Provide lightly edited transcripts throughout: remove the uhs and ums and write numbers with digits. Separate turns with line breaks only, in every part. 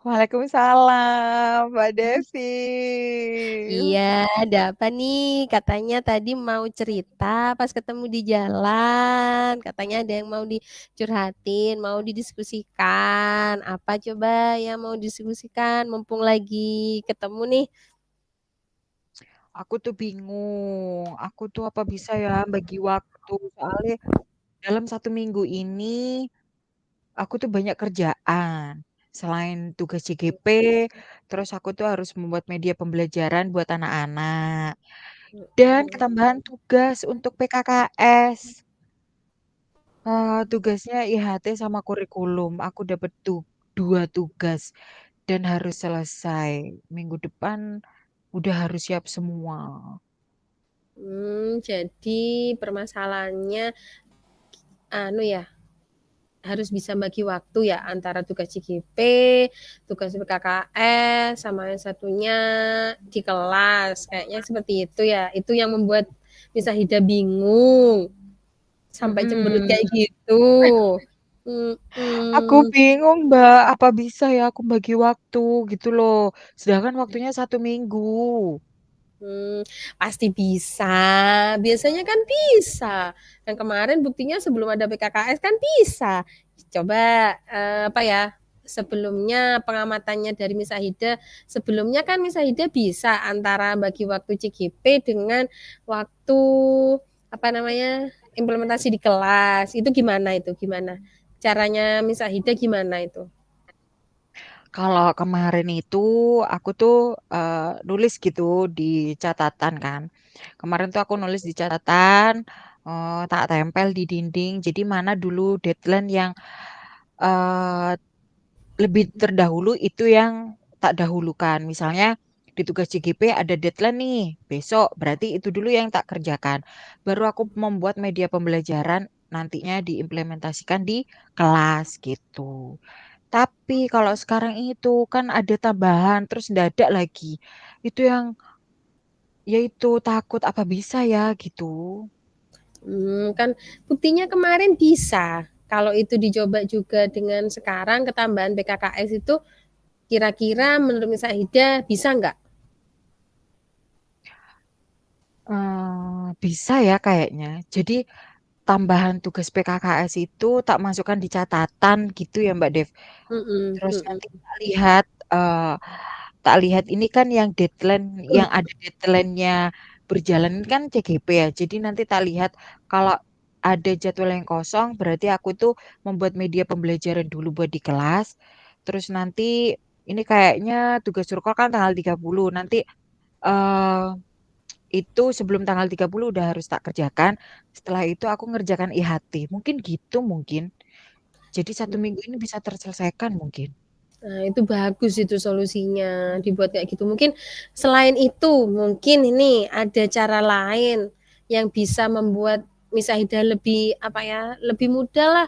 Waalaikumsalam, Mbak
Mhm.
Devi.
Iya, ada apa nih? Katanya tadi mau cerita pas ketemu di jalan. Katanya ada yang mau dicurhatin, mau didiskusikan. Apa coba yang mau didiskusikan? Mumpung lagi ketemu nih.
Aku tuh bingung, aku tuh apa bisa ya bagi waktu, soalnya dalam 1 minggu ini aku tuh banyak kerjaan. Selain tugas CGP, terus aku tuh harus membuat media pembelajaran buat anak-anak. Dan
Mm-mm.
ketambahan tugas untuk PKKS. Tugasnya IHT sama kurikulum. Aku dapat 2 tugas dan harus selesai. Minggu depan udah harus siap semua.
Jadi permasalahannya anu ya, harus bisa bagi waktu ya antara tugas CGP, tugas PKKS, sama yang satunya di kelas. Kayaknya seperti itu ya. Itu yang membuat Miss Hida bingung sampai cemberut
Mm-mm.
kayak gitu.
Aku
Mm-mm.
bingung, Mbak. Apa bisa ya aku bagi waktu gitu loh. Sedangkan waktunya 1 minggu.
Hmm, pasti bisa. Biasanya kan bisa. Yang kemarin buktinya sebelum ada PKKS kan bisa. Coba apa ya? Sebelumnya pengamatannya dari Miss Ahida, sebelumnya kan Miss Ahida bisa antara bagi waktu CGP dengan waktu apa namanya implementasi di kelas. Itu gimana itu? Gimana? Caranya Miss Ahida gimana itu?
Kalau kemarin itu aku tuh nulis gitu di catatan kan. Kemarin tuh aku nulis di catatan, tak tempel di dinding. Jadi mana dulu deadline yang eh, lebih terdahulu itu yang tak dahulukan. Misalnya di tugas CGP ada deadline nih besok, berarti itu dulu yang tak kerjakan. Baru aku membuat media pembelajaran nantinya diimplementasikan di kelas gitu. Tapi kalau sekarang itu kan ada tambahan terus mendadak lagi. Itu yang yaitu takut apa bisa ya gitu.
Kan buktinya kemarin bisa. Kalau itu dicoba juga dengan sekarang ketambahan PKKS itu kira-kira menurut Miss Ahida bisa nggak?
Bisa ya kayaknya. Jadi tambahan tugas PKKS itu tak masukkan di catatan gitu ya Mbak Dev.
Mm-mm,
Terus
mm-mm.
nanti eh, tak lihat ini kan yang deadline yang ada deadline-nya berjalan kan CGP ya. Jadi nanti tak lihat kalau ada jadwal yang kosong berarti aku tuh membuat media pembelajaran dulu buat di kelas. Terus nanti ini kayaknya tugas surkol kan tanggal 30. Nanti eh itu sebelum tanggal 30 udah harus tak kerjakan. Setelah itu aku ngerjakan IHT. Mungkin gitu mungkin. Jadi 1 minggu ini bisa terselesaikan mungkin.
Nah, itu bagus itu solusinya dibuat kayak gitu. Mungkin selain itu, mungkin ini ada cara lain yang bisa membuat Miss Ahida lebih apa ya, lebih mudah lah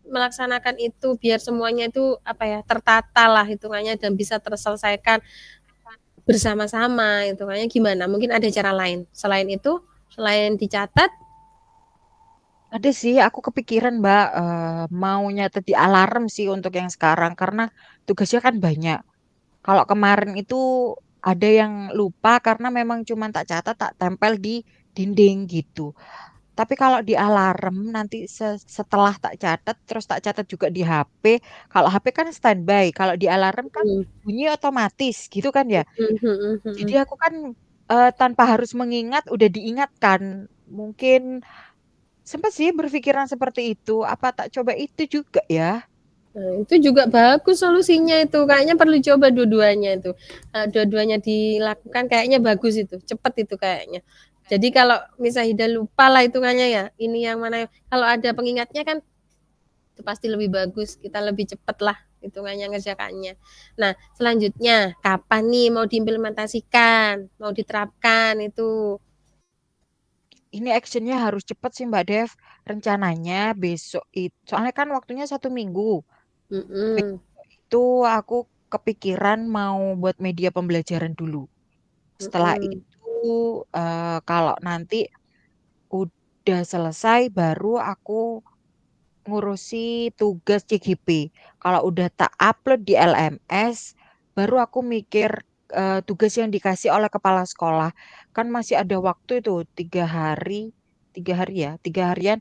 melaksanakan itu biar semuanya itu apa ya tertata lah hitungannya dan bisa terselesaikan bersama-sama hitungannya gimana mungkin ada cara lain selain itu selain dicatat.
Ada sih, aku kepikiran Mbak, mau nyatet di alarm sih untuk yang sekarang karena tugasnya kan banyak. Kalau kemarin itu ada yang lupa karena memang cuma tak catat, tak tempel di dinding gitu. Tapi kalau di alarm nanti setelah tak catat, terus tak catat juga di HP. Kalau HP kan standby, kalau di alarm kan
Hmm.
bunyi otomatis gitu kan ya.
Hmm, hmm,
Jadi
hmm.
aku kan tanpa harus mengingat, udah diingatkan. Mungkin sempat sih berpikiran seperti itu. Apa tak coba itu juga ya?
Nah, itu juga bagus solusinya itu kayaknya perlu coba dua-duanya itu. Nah, dua-duanya dilakukan kayaknya bagus itu cepet itu kayaknya jadi kalau misalnya lupa lah hitungannya ya ini yang mana kalau ada pengingatnya kan itu pasti lebih bagus kita lebih cepat lah hitungannya ngerjakannya. Nah selanjutnya kapan nih mau diimplementasikan mau diterapkan itu.
Ini actionnya harus cepet sih Mbak Dev. Rencananya besok itu, soalnya kan waktunya 1 minggu.
Mm-mm.
Besok itu aku kepikiran mau buat media pembelajaran dulu. Setelah
Mm-mm.
itu kalau nanti udah selesai baru aku ngurusi tugas CGP. Kalau udah tak upload di LMS, baru aku mikir tugas yang dikasih oleh kepala sekolah. Kan masih ada waktu itu 3 hari, 3 hari ya, 3 harian.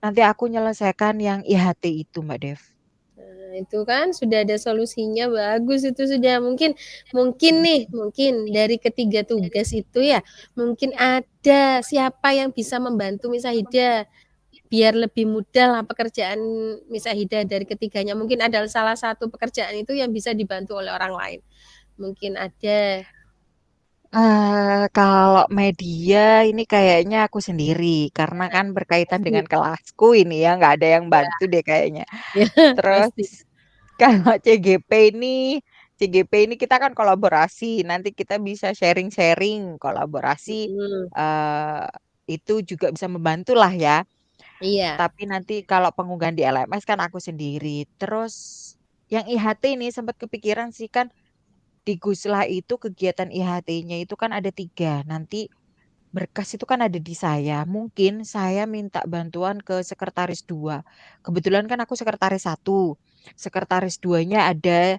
Nanti aku nyelesaikan yang IHT itu, Mbak Dev.
Nah, itu kan sudah ada solusinya, bagus itu sudah. Mungkin mungkin nih, mungkin dari ketiga tugas itu ya, mungkin ada siapa yang bisa membantu Miss Ahida biar lebih mudah lah pekerjaan Miss Ahida dari ketiganya. Mungkin ada salah satu pekerjaan itu yang bisa dibantu oleh orang lain. Mungkin ada.
Kalau media ini kayaknya aku sendiri, karena kan berkaitan
Pasti.
dengan kelasku ini ya, nggak ada yang
Ya,
bantu deh kayaknya.
ya
Terus
pasti.
kalau CGP ini kita kan kolaborasi. Nanti kita bisa sharing-sharing kolaborasi.
Hmm,
eh itu juga bisa membantu lah ya.
iya.
Tapi nanti kalau pengunggahan di LMS kan aku sendiri. Terus yang IHT ini sempat kepikiran sih kan di Guslah itu kegiatan IHT-nya itu kan ada 3. Nanti berkas itu kan ada di saya. Mungkin saya minta bantuan ke sekretaris 2. Kebetulan kan aku sekretaris 1. Sekretaris 2-nya ada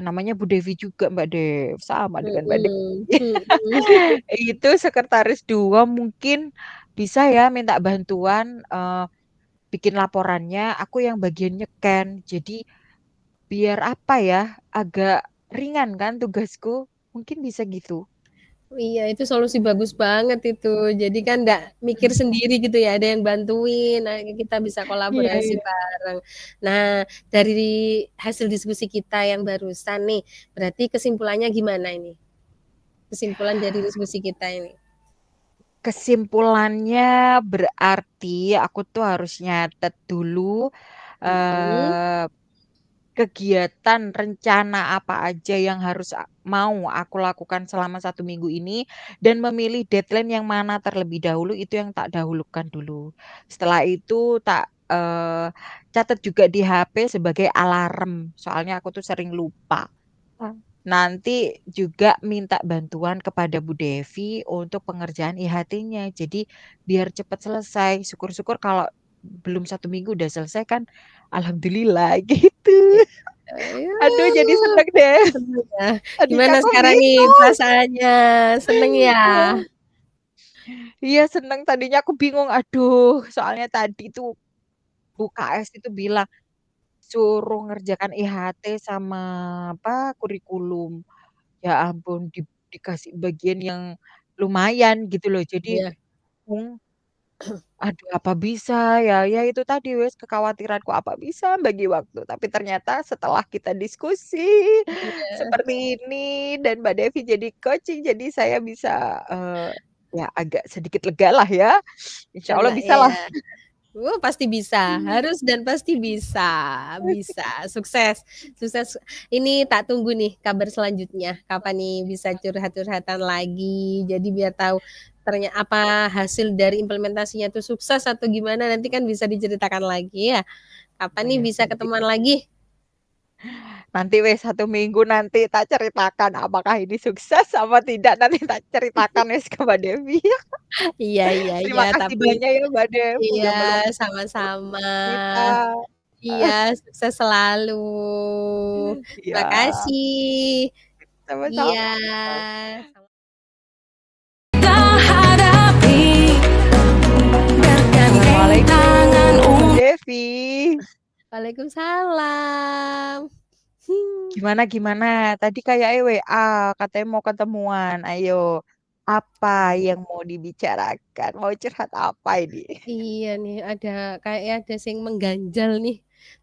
namanya Bu Devi juga Mbak Dev. Sama dengan Mbak Devi.
Mhm, mhm.
Itu sekretaris 2 mungkin bisa ya minta bantuan bikin laporannya. Aku yang bagian nyeken. Jadi biar apa ya, agak ringan kan tugasku. Mungkin bisa gitu.
Iya, itu solusi bagus banget itu. Jadi kan nggak mikir sendiri gitu ya, ada yang bantuin, nah kita bisa
Iya,
kolaborasi
iya.
bareng. Nah, dari hasil diskusi kita yang barusan nih, berarti kesimpulannya gimana ini? Kesimpulan dari diskusi kita ini.
Kesimpulannya berarti aku tuh harus nyatet dulu
Mhm,
eh, kegiatan rencana apa aja yang harus mau aku lakukan selama 1 minggu ini dan memilih deadline yang mana terlebih dahulu itu yang tak dahulukan dulu. Setelah itu tak catat juga di HP sebagai alarm. Soalnya aku tuh sering lupa. Nanti juga minta bantuan kepada Bu Devi untuk pengerjaan IHT-nya. Jadi biar cepat selesai. Syukur-syukur kalau belum 1 minggu udah selesai kan. Alhamdulillah gitu.
iya.
Aduh jadi
Ya,
seneng deh.
seneng ya.
Tadinya
Gimana
aku
sekarang nih
bingung.
perasaannya? Seneng ya?
Iya seneng tadinya aku bingung. Aduh soalnya tadi tuh Bu KS itu bilang suruh ngerjakan IHT sama apa kurikulum. Ya ampun dikasih bagian yang lumayan gitu loh. Jadi
Iya,
bingung. Aduh apa bisa ya? Ya itu tadi wes kekhawatiranku apa bisa bagi waktu. Tapi ternyata setelah kita diskusi
iya.
seperti ini dan Mbak Devi jadi coaching, jadi saya bisa eh, ya agak sedikit lega lah ya. Insya Allah
Enggak
bisa
ya.
lah.
Pasti bisa, harus dan pasti bisa, bisa, sukses, sukses. Ini tak tunggu nih kabar selanjutnya, kapan nih bisa curhat-curhatan lagi, jadi biar tahu ternyata apa hasil dari implementasinya itu sukses atau gimana, nanti kan bisa diceritakan lagi ya. Kapan
Oh
nih
ya,
bisa
nanti
ketemuan lagi?
nanti wes 1 minggu nanti tak ceritakan apakah ini sukses apa tidak. Nanti tak ceritakan wes ke Mbak Devi.
Iya, iya, iya,
Terima kasih
tapi
banyak ya Mbak Dev
iya,
udah meluangkan
sama-sama.
cerita.
Iya, sukses selalu.
Iya,
Terima kasih. Iya.
sama-sama. Assalamualaikum, Mbak Devi.
Waalaikumsalam.
Gimana gimana? Tadi kayak WA katanya mau ketemuan. Ayo, apa yang mau dibicarakan? Mau curhat apa ini?
Iya nih, kayaknya ada yang mengganjal nih.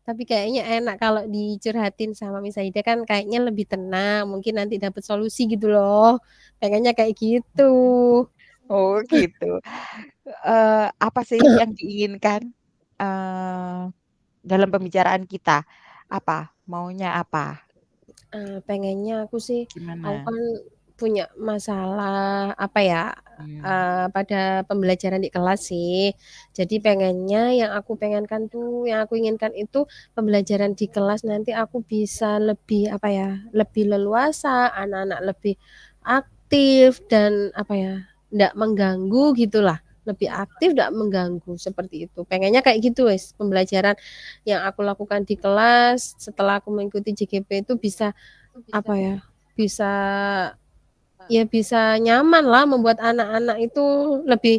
Tapi kayaknya enak kalau dicurhatin sama Miss Aida kan kayaknya lebih tenang. Mungkin nanti dapat solusi gitu loh. Pengennya kayak gitu.
Oh gitu. Apa sih yang diinginkan dalam pembicaraan kita? Apa? Maunya apa?
Pengennya aku
Gimana?
kan punya masalah apa ya,
Hmm.
pada pembelajaran di kelas sih. Jadi pengennya yang aku inginkan itu pembelajaran di kelas nanti aku bisa lebih apa ya, lebih leluasa, anak-anak lebih aktif dan apa ya, nggak mengganggu gitulah. lebih aktif, nggak mengganggu, seperti itu. Pengennya kayak gitu wes, pembelajaran yang aku lakukan di kelas setelah aku mengikuti JGP itu bisa apa ya, bisa ya bisa nyaman lah, membuat anak-anak itu lebih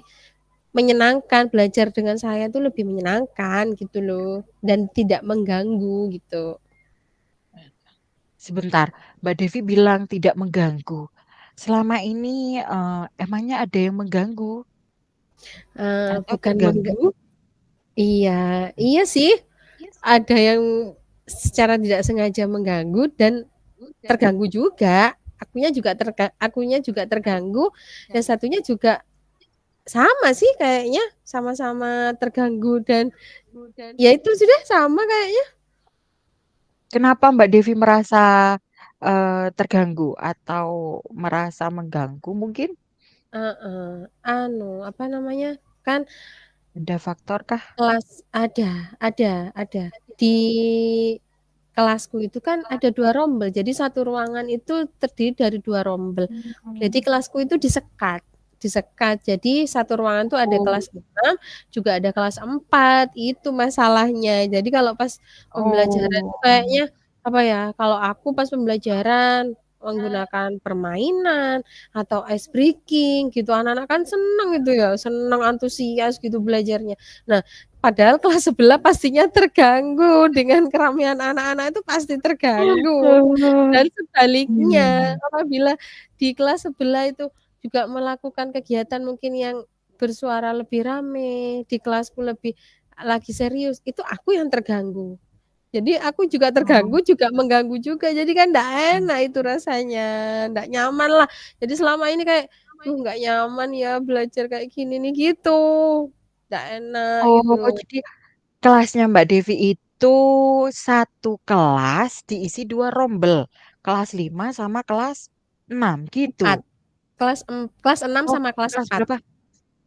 menyenangkan, belajar dengan saya itu lebih menyenangkan gitu loh, dan tidak mengganggu gitu.
Sebentar, Mbak Devi bilang tidak mengganggu. Selama ini emangnya ada yang mengganggu atau
Bukan
terganggu?
iya, iya sih, ada yang secara tidak sengaja mengganggu dan terganggu juga. Akunya juga terganggu, yang satunya juga sama sih kayaknya, sama-sama terganggu dan ya itu sudah sama kayaknya.
Kenapa Mbak Devi merasa terganggu atau merasa mengganggu mungkin?
Heeh, apa namanya, kan
Ada faktor kah?
kelas ada. Di kelasku itu kan ada 2 rombel, jadi satu ruangan itu terdiri dari 2 rombel. Jadi kelasku itu disekat disekat. Jadi satu ruangan tuh ada
Oh,
kelas 6, juga ada kelas 4, itu masalahnya. Jadi kalau pas pembelajaran itu
oh,
kayaknya, apa ya, kalau aku pas pembelajaran menggunakan permainan atau ice breaking gitu, anak-anak kan seneng itu ya, seneng antusias gitu belajarnya. Nah, padahal kelas sebelah pastinya terganggu dengan keramaian anak-anak itu pasti terganggu. Dan sebaliknya,
hmm.
apabila di kelas sebelah itu juga melakukan kegiatan mungkin yang bersuara lebih rame, di kelasku lebih lagi serius, itu aku yang terganggu. Jadi aku juga
Oh,
terganggu, juga mengganggu juga, jadi kan ndak enak itu rasanya, ndak nyaman lah. Jadi selama ini kayak, "Duh nggak nyaman ya belajar kayak gini nih," gitu. Ndak enak gitu
oh,
loh.
jadi kelasnya Mbak Devi itu satu kelas diisi dua rombel, kelas 5 sama kelas 6 gitu.
4, kelas 6
Oh,
sama kelas
kelas
4.
berapa?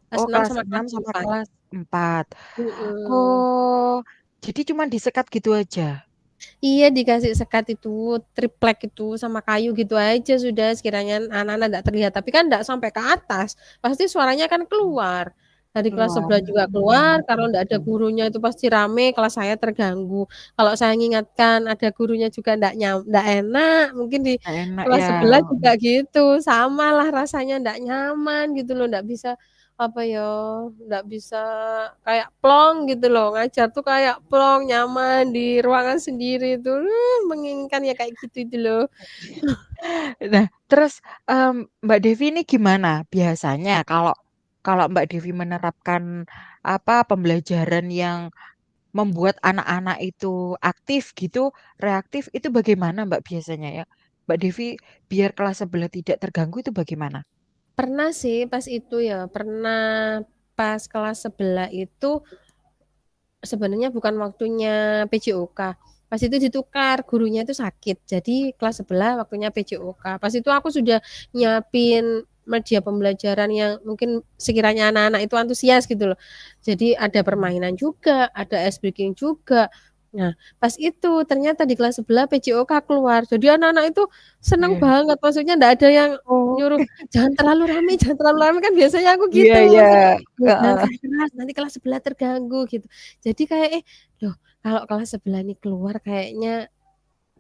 Kelas
Oh,
6
kelas
sama
6
kelas
sama
4.
kelas 4.
Mhm.
Oh, jadi cuma disekat gitu aja.
Iya dikasih sekat itu, triplek itu sama kayu gitu aja sudah sekiranya anak-anak nggak terlihat, tapi kan nggak sampai ke atas, pasti suaranya kan keluar. Dari kelas
Keluar.
sebelah juga keluar, kalau nggak ada gurunya itu pasti rame, kelas saya terganggu. Kalau saya ngingatkan ada gurunya juga nggak enak, mungkin di
Nggak enak
kelas
ya.
sebelah juga gitu, samalah rasanya nggak nyaman gitu loh, nggak bisa apa ya, nggak bisa kayak plong gitu loh, ngajar tuh kayak plong, nyaman di ruangan sendiri itu, menginginkan ya kayak gitu itu loh.
Nah, terus Mbak Devi ini gimana biasanya kalau kalau Mbak Devi menerapkan apa pembelajaran yang membuat anak-anak itu aktif gitu, reaktif itu bagaimana Mbak biasanya ya? Mbak Devi biar kelas sebelah tidak terganggu itu bagaimana?
Pernah sih pas itu ya, pernah pas kelas sebelah itu sebenarnya bukan waktunya PJOK. Pas itu ditukar, gurunya itu sakit. Jadi kelas sebelah waktunya PJOK. Pas itu aku sudah nyiapin media pembelajaran yang mungkin sekiranya anak-anak itu antusias gitu loh. Jadi ada permainan juga, ada ice breaking juga. Nah, pas itu ternyata di kelas sebelah PJOK keluar. Jadi anak-anak itu seneng
Oke.
banget. Maksudnya enggak ada yang
Oh,
nyuruh jangan terlalu rame kan biasanya aku
iya
gitu.
iya.
Maksudnya jangan
Heeh.
keras-keras nanti kelas sebelah terganggu gitu. Jadi kayak loh kalau kelas sebelah nih keluar kayaknya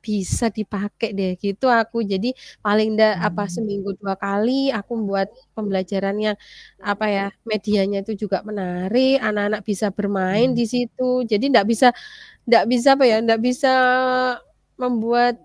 bisa dipakai deh gitu aku. Jadi paling ndak apa
Hmm.
seminggu 2 kali aku buat pembelajaran yang apa ya, medianya itu juga menarik, anak-anak bisa bermain di situ. Jadi ndak bisa apa ya, ndak bisa membuat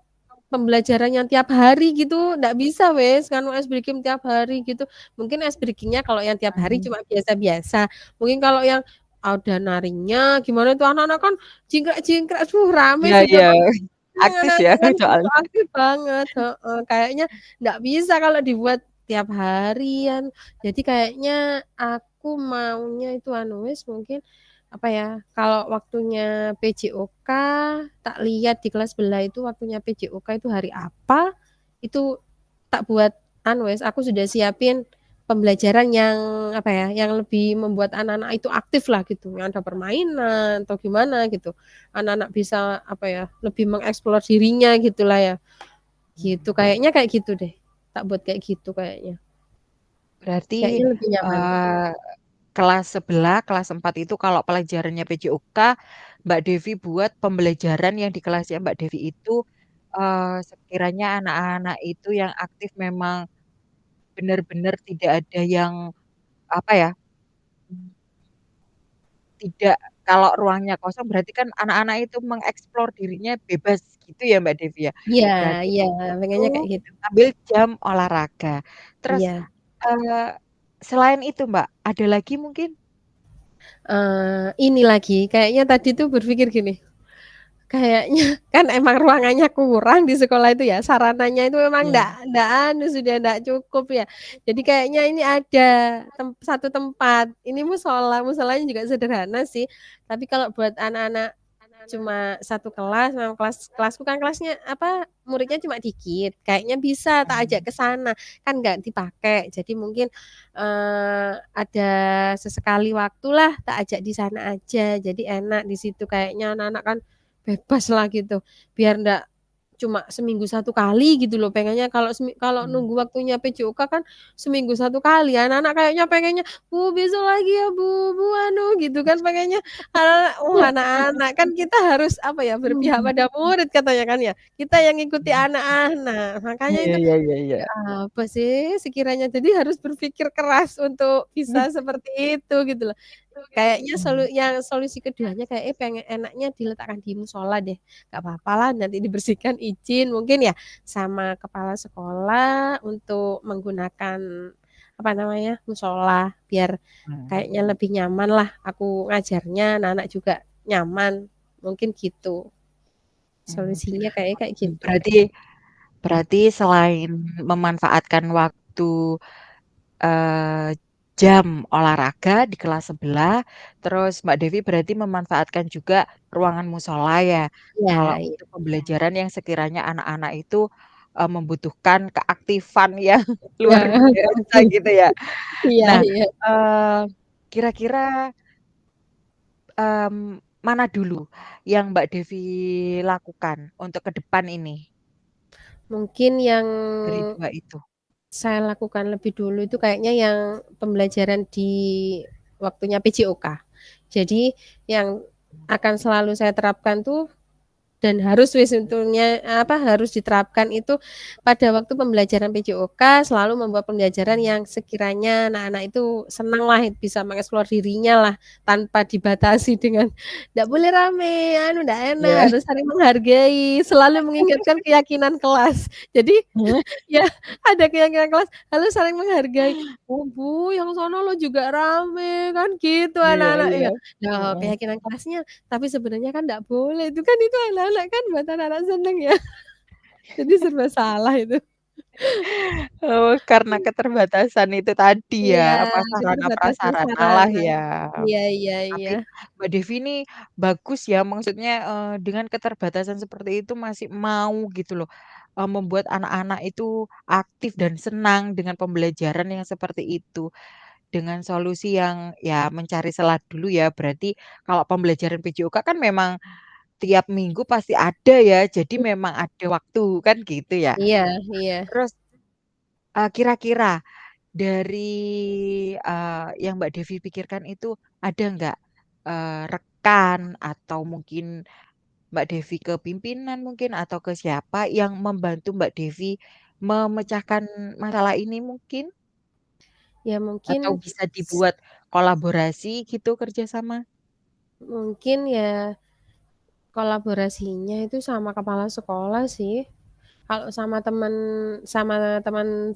pembelajaran yang tiap hari gitu, ndak bisa wes nganu ice breaking tiap hari gitu. Mungkin ice breaking-nya kalau yang tiap hari cuma biasa-biasa. Mungkin kalau yang ada narinya gimana itu anak-anak kan jingkrak-jingkrak, rame
Iya
sudah
iya.
Bang.
Aktif
Anak-anak
ya
itu kan gitu
soalnya.
aktif banget, heeh. Kayaknya ndak bisa kalau dibuat tiap harian. Jadi kayaknya aku maunya itu anu wes mungkin apa ya, kalau waktunya PJOK tak lihat di kelas sebelah itu waktunya PJOK itu hari apa, itu tak buat anu wes, aku sudah siapin pembelajaran yang apa ya, yang lebih membuat anak-anak itu aktif lah gitu, yang ada permainan atau gimana gitu. Anak-anak bisa apa ya, lebih mengeksplor dirinya gitulah ya, gitu. Kayaknya kayak gitu deh, tak buat kayak gitu kayaknya.
Berarti
Kayaknya lebih nyaman.
kelas sebelah, kelas 4 itu kalau pelajarannya PJOK, Mbak Devi buat pembelajaran yang di kelasnya Mbak Devi itu, sekiranya anak-anak itu yang aktif memang benar-benar tidak ada yang, apa ya, mmm, tidak kalau ruangnya kosong berarti kan anak-anak itu mengeksplor dirinya bebas gitu ya Mbak Devi ya.
Iya
Berarti
iya,
itu
pengennya kayak gitu.
ambil jam olahraga. Terus,
Iya.
eee, selain itu Mbak, ada lagi mungkin?
Ini lagi, kayaknya tadi tuh berpikir gini, kayaknya kan emang ruangannya kurang di sekolah itu ya, sarananya itu memang
Iya.
ndak anu, sudah ndak cukup ya. Jadi kayaknya ini ada satu tempat, ini musola, musolanya juga sederhana sih, tapi kalau buat anak-anak cuma satu kelas, memang kelasku kan kelasnya apa, muridnya cuma dikit, kayaknya bisa tak ajak
Mhm.
ke sana, kan nggak dipakai. Jadi mungkin, ada sesekali waktulah tak ajak di sana aja, jadi enak di situ kayaknya anak-anak kan bebaslah gitu, biar ndak cuma seminggu 1 kali gitu loh, pengennya kalau
Mmm.
nunggu waktunya PJOK kan seminggu 1 kali, anak-anak kayaknya pengennya, "Bu, besok lagi ya Bu, Bu, anu," gitu kan pengennya anak-anak, kan kita harus apa ya, berpihak pada murid katanya kan ya, kita yang ngikuti anak-anak, makanya
Iya
itu
iya iya iya.
apa sih sekiranya jadi harus berpikir keras untuk bisa seperti itu gitu loh. Kayaknya
Mmm.
solusi keduanya kayak pengen enaknya diletakkan di musola deh, nggak papalah nanti dibersihkan izin mungkin ya sama kepala sekolah untuk menggunakan, apa namanya, musola biar
Mmm.
kayaknya lebih nyamanlah aku ngajarnya, anak-anak juga nyaman, mungkin gitu.
Mmm.
Solusinya kayaknya kayak gitu.
Berarti berarti selain memanfaatkan waktu, eee, jam olahraga di kelas sebelah, terus Mbak Devi berarti memanfaatkan juga ruangan musola ya, kalau
Iya iya.
untuk pembelajaran yang sekiranya anak-anak itu, membutuhkan keaktifan yang luar
Nah,
biasa gitu ya.
iya
Nah,
iya.
kira-kira mana dulu yang Mbak Devi lakukan untuk ke depan ini,
Mungkin yang
dari 2 itu?
saya lakukan lebih dulu itu kayaknya yang pembelajaran di waktunya PJOK. Jadi yang akan selalu saya terapkan tuh dan harus wis untungnya apa, harus diterapkan itu pada waktu pembelajaran PJOK selalu membuat pembelajaran yang sekiranya anak-anak itu senanglah bisa mengeksplor dirinya lah, tanpa dibatasi dengan, "Ndak boleh rame, anu ndak enak,
Iya.
harus saling menghargai," selalu mengingatkan keyakinan kelas. Jadi ya ada keyakinan kelas, harus saling menghargai, "Oh Bu, yang sono loh juga rame," kan gitu
Iya
anak-anak
iya.
iya. Nah,
Heeh.
keyakinan kelasnya tapi sebenarnya kan ndak boleh, itu anak-anak kan buat anak-anak seneng ya, jadi serba salah itu.
Oh, karena keterbatasan itu tadi ya,
Iya,
apa,
keterbatasan
sarana-prasarana lah
sarana.
ya.
Iya iya
Tapi
iya.
Mbak Devi ini bagus ya, maksudnya, dengan keterbatasan seperti itu masih mau gitu loh, membuat anak-anak itu aktif dan senang dengan pembelajaran yang seperti itu. Dengan solusi yang ya mencari celah dulu ya, berarti kalau pembelajaran PJOK kan memang tiap minggu pasti ada ya, jadi memang ada waktu, kan gitu ya.
Iya iya.
Terus, kira-kira dari, yang Mbak Devi pikirkan itu ada nggak, rekan atau mungkin Mbak Devi ke pimpinan mungkin atau ke siapa yang membantu Mbak Devi memecahkan masalah ini mungkin?
Ya
Atau
mungkin
bisa dibuat kolaborasi gitu kerjasama?
mungkin ya kolaborasinya itu sama kepala sekolah sih. Kalau sama teman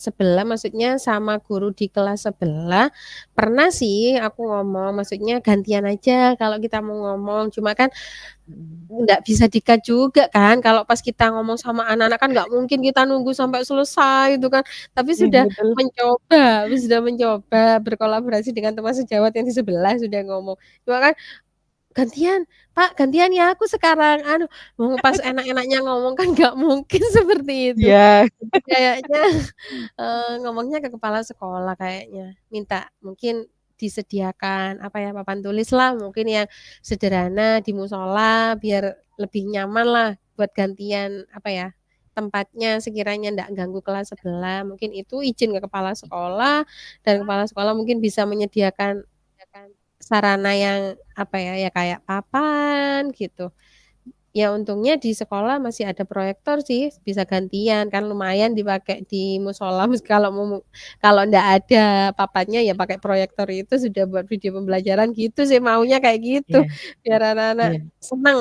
sebelah, maksudnya sama guru di kelas sebelah, pernah sih aku ngomong, maksudnya gantian aja kalau kita mau ngomong, cuma kan
Mhm.
nggak bisa di-cut juga kan, kalau pas kita ngomong sama anak-anak kan nggak mungkin kita nunggu sampai selesai itu kan. Tapi
Iya betul.
sudah mencoba berkolaborasi dengan teman sejawat yang di sebelah, sudah ngomong. Cuma kan gantian, "Pak, gantian ya aku sekarang anu," pas enak-enaknya ngomong kan nggak mungkin seperti itu.
Iya.
Jadi kayaknya, ngomongnya ke kepala sekolah kayaknya, minta mungkin disediakan apa ya, papan tulislah mungkin yang sederhana di musola biar lebih nyamanlah buat gantian apa ya, tempatnya sekiranya ndak ganggu kelas sebelah, mungkin itu izin ke kepala sekolah dan kepala sekolah mungkin bisa menyediakan sarana yang apa ya, ya kayak papan gitu. Ya untungnya di sekolah masih ada proyektor sih, bisa gantian kan lumayan dipakai di musola kalau kalau ndak ada papannya ya pakai proyektor itu sudah buat video pembelajaran gitu sih maunya kayak gitu,
Iya
biar anak-anak
iya,
seneng,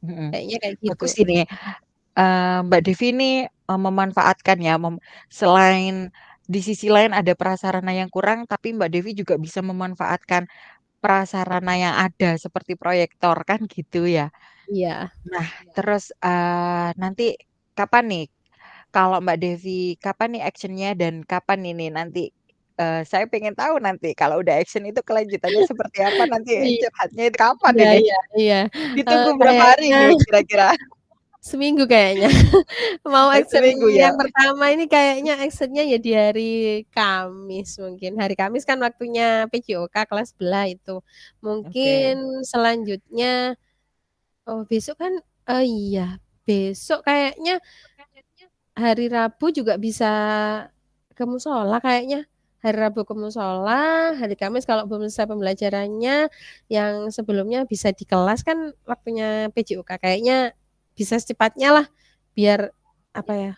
mhm.
kayaknya kayak gitu.
Bagus ini, Mbak Devi ini, memanfaatkan ya, selain di sisi lain ada prasarana yang kurang, tapi Mbak Devi juga bisa memanfaatkan prasarana yang ada seperti proyektor kan gitu ya.
Iya
Nah terus, nanti kapan nih kalau Mbak Devi, kapan nih action-nya dan kapan ini nanti, saya pengen tahu nanti kalau udah action itu kelanjutannya seperti apa, nanti
iya
curhatnya itu kapan
iya
ini?
iya iya,
Ditunggu berapa hari
kayaknya
nih kira-kira?
seminggu kayaknya. Mau
Oh
action
seminggu ya?
yang pertama ini kayaknya action-nya ya di hari Kamis mungkin. Hari Kamis kan waktunya PJOK kelas sebelah itu.
Oke.
Mungkin selanjutnya oh besok kan iya, besok kayaknya hari Rabu juga bisa ke musola kayaknya. Hari Rabu ke musola, hari Kamis kalau belum selesai pembelajarannya, yang sebelumnya bisa di kelas kan waktunya PJOK. Kayaknya bisa secepatnya lah biar apa ya,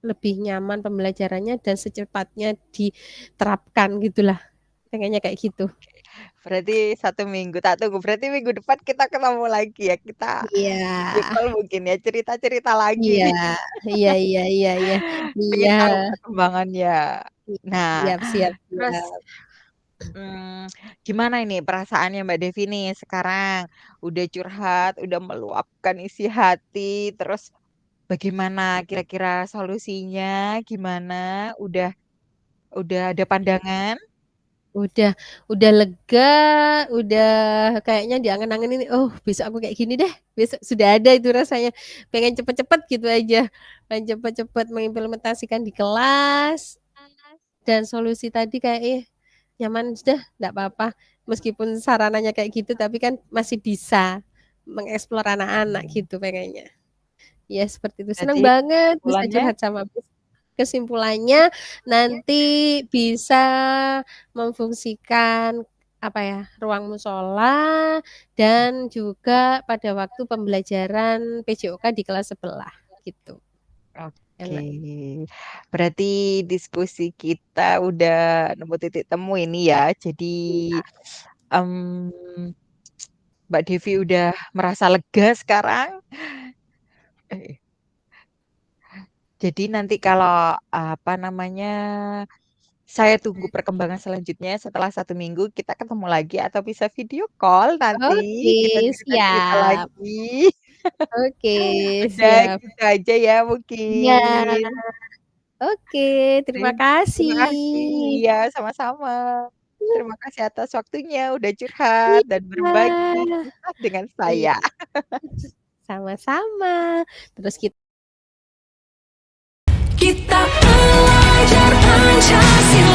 lebih nyaman pembelajarannya dan secepatnya diterapkan gitulah. Pengennya kayak gitu.
Berarti 1 minggu, tak tunggu, berarti minggu depan kita ketemu lagi ya, kita video
Iya.
call mungkin ya, cerita-cerita lagi
Iya.
nih.
Iya iya iya iya. Iya.
Pengen tahu perkembangannya. Nah,
Siap siap
terus,
siap.
gimana ini perasaannya Mbak Devi nih sekarang? Udah curhat, udah meluapkan isi hati, terus bagaimana kira-kira solusinya, gimana? Udah ada pandangan?
Udah udah lega, udah kayaknya diangen-angenin, "Oh, besok aku kayak gini deh." Besok sudah ada itu rasanya. Pengen cepet-cepet gitu aja. Pengen cepet-cepet mengimplementasikan di kelas dan solusi tadi kayak, nyaman sudah, nggak apa-apa. Meskipun sarananya kayak gitu, tapi kan masih bisa mengeksplor anak-anak
Mmm.
gitu pengennya. Ya seperti itu. Senang
Berarti
banget bisa
kesimpulannya
curhat sama Mas. Kesimpulannya nanti bisa memfungsikan apa ya, ruang musola dan juga pada waktu pembelajaran PJOK di kelas sebelah gitu.
oke.
Enak.
Berarti diskusi kita udah nemu titik temu ini ya. Jadi,
Iya.
mmm, Mbak Devi udah merasa lega sekarang. Eh, jadi nanti kalau, apa namanya, saya tunggu perkembangan selanjutnya setelah 1 minggu kita ketemu lagi atau bisa video call nanti,
Oke,
kita cerita-cerita
siap.
lagi.
Oke,
Udah
siap.
gitu aja ya
Iya.
mungkin.
Oke, terima
Terima kasih,
kasih.
iya sama-sama. Terima kasih atas waktunya udah curhat dan berbagi
Iya.
kisah dengan
Iya.
saya.
Sama-sama. Terus
Kita belajar Pancasila.